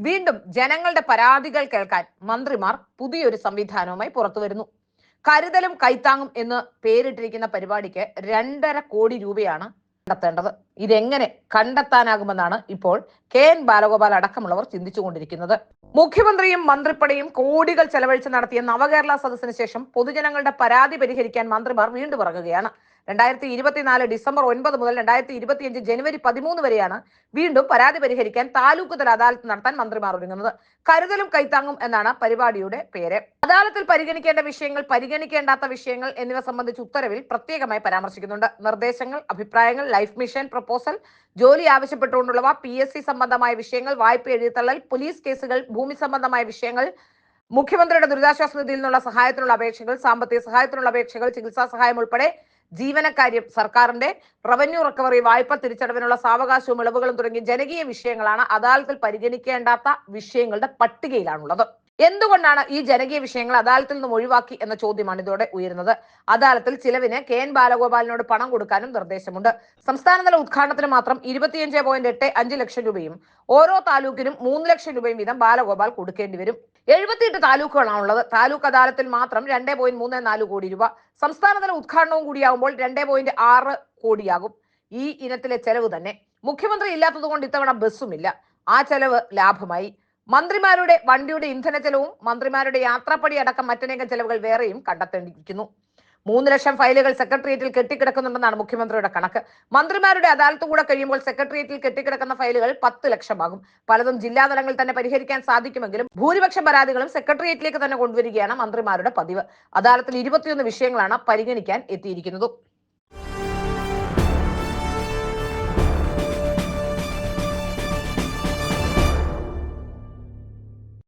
വീണ്ടും ജനങ്ങളുടെ പരാതികൾ കേൾക്കാൻ മന്ത്രിമാർ പുതിയൊരു സംവിധാനവുമായി പുറത്തു വരുന്നു. കരുതലും കൈത്താങ്ങും എന്ന് പേരിട്ടിരിക്കുന്ന പരിപാടിക്ക് 2.5 കോടി രൂപയാണ് കണ്ടെത്തേണ്ടത്. ഇതെങ്ങനെ കണ്ടെത്താനാകുമെന്നാണ് ഇപ്പോൾ KN ബാലഗോപാൽ അടക്കമുള്ളവർ ചിന്തിച്ചുകൊണ്ടിരിക്കുന്നത്. മുഖ്യമന്ത്രിയും മന്ത്രിപ്പടയും കോടികൾ ചെലവഴിച്ച് നടത്തിയ നവകേരള സദസ്സിന് ശേഷം പൊതുജനങ്ങളുടെ പരാതി പരിഹരിക്കാൻ മന്ത്രിമാർ വീണ്ടും ഇറങ്ങുകയാണ്. 2024 ഡിസംബർ 9 മുതൽ 2025 ജനുവരി 13 വരെയാണ് വീണ്ടും പരാതി പരിഹരിക്കാൻ താലൂക്ക് തല അദാലത്ത് നടത്താൻ മന്ത്രിമാർ ഒരുങ്ങുന്നത്. കരുതലും കൈത്താങ്ങും എന്നാണ് പരിപാടിയുടെ പേര്. അദാലത്തിൽ പരിഗണിക്കേണ്ട വിഷയങ്ങൾ, പരിഗണിക്കേണ്ടാത്ത വിഷയങ്ങൾ എന്നിവ സംബന്ധിച്ച് ഉത്തരവിൽ പ്രത്യേകമായി പരാമർശിക്കുന്നുണ്ട്. നിർദ്ദേശങ്ങൾ, അഭിപ്രായങ്ങൾ, ലൈഫ് മിഷൻ പ്രപ്പോസൽ, ജോലി ആവശ്യപ്പെട്ടുകൊണ്ടുള്ളവ, PSC സംബന്ധമായ വിഷയങ്ങൾ, വായ്പ എഴുതിത്തള്ളൽ, പോലീസ് കേസുകൾ, ഭൂമി സംബന്ധമായ വിഷയങ്ങൾ, മുഖ്യമന്ത്രിയുടെ ദുരിതാശ്വാസ നിധിയിൽ നിന്നുള്ള സഹായത്തിനുള്ള അപേക്ഷകൾ, സാമ്പത്തിക സഹായത്തിനുള്ള അപേക്ഷകൾ, ചികിത്സാ സഹായം ഉൾപ്പെടെ ജീവനക്കാര്യം, സർക്കാരിന്റെ റവന്യൂ റിക്കവറി, വായ്പ തിരിച്ചടവിനുള്ള സാവകാശവും ഇളവുകളും തുടങ്ങിയ ജനകീയ വിഷയങ്ങളാണ് അദാലത്തിൽ പരിഗണിക്കേണ്ടാത്ത വിഷയങ്ങളുടെ പട്ടികയിലാണുള്ളത്. എന്തുകൊണ്ടാണ് ഈ ജനകീയ വിഷയങ്ങൾ അദാലത്തിൽ നിന്നും ഒഴിവാക്കി എന്ന ചോദ്യമാണ് ഇതോടെ ഉയരുന്നത്. അദാലത്തിൽ ചിലവിന് KN ബാലഗോപാലിനോട് പണം കൊടുക്കാനും നിർദ്ദേശമുണ്ട്. സംസ്ഥാനതല ഉദ്ഘാടനത്തിന് മാത്രം 25.85 ലക്ഷം രൂപയും ഓരോ താലൂക്കിനും 3 ലക്ഷം രൂപയും വീതം ബാലഗോപാൽ കൊടുക്കേണ്ടി വരും. 78 താലൂക്കുകളാണുള്ളത്. താലൂക്ക് അദാലത്തിൽ മാത്രം 2.34 കോടി രൂപ. സംസ്ഥാനതല ഉദ്ഘാടനവും കൂടിയാകുമ്പോൾ 2.6 കോടിയാകും. ഈ ഇനത്തിലെ ചെലവ് തന്നെ. മുഖ്യമന്ത്രി ഇല്ലാത്തത് കൊണ്ട് ഇത്തവണ ബസ്സുമില്ല. ആ ചെലവ് ലാഭമായി. മന്ത്രിമാരുടെ വണ്ടിയുടെ ഇന്ധന ചെലവും മന്ത്രിമാരുടെ യാത്രാപ്പടി അടക്കം മറ്റനേകം ചെലവുകൾ വേറെയും കണ്ടെത്തേണ്ടിയിരിക്കുന്നു. 3 ലക്ഷം ഫയലുകൾ സെക്രട്ടേറിയറ്റിൽ കെട്ടിക്കിടക്കുന്നുണ്ടെന്നാണ് മുഖ്യമന്ത്രിയുടെ കണക്ക്. മന്ത്രിമാരുടെ അദാലത്ത് കൂടെ കഴിയുമ്പോൾ സെക്രട്ടേറിയറ്റിൽ കെട്ടിക്കിടക്കുന്ന ഫയലുകൾ 10 ലക്ഷമാകും. പലതും ജില്ലാതലങ്ങളിൽ തന്നെ പരിഹരിക്കാൻ സാധിക്കുമെങ്കിലും ഭൂരിപക്ഷം പരാതികളും സെക്രട്ടേറിയറ്റിലേക്ക് തന്നെ കൊണ്ടുവരികയാണ് മന്ത്രിമാരുടെ പതിവ്. അദാലത്തിൽ 21 വിഷയങ്ങളാണ് പരിഗണിക്കാൻ എത്തിയിരിക്കുന്നത്.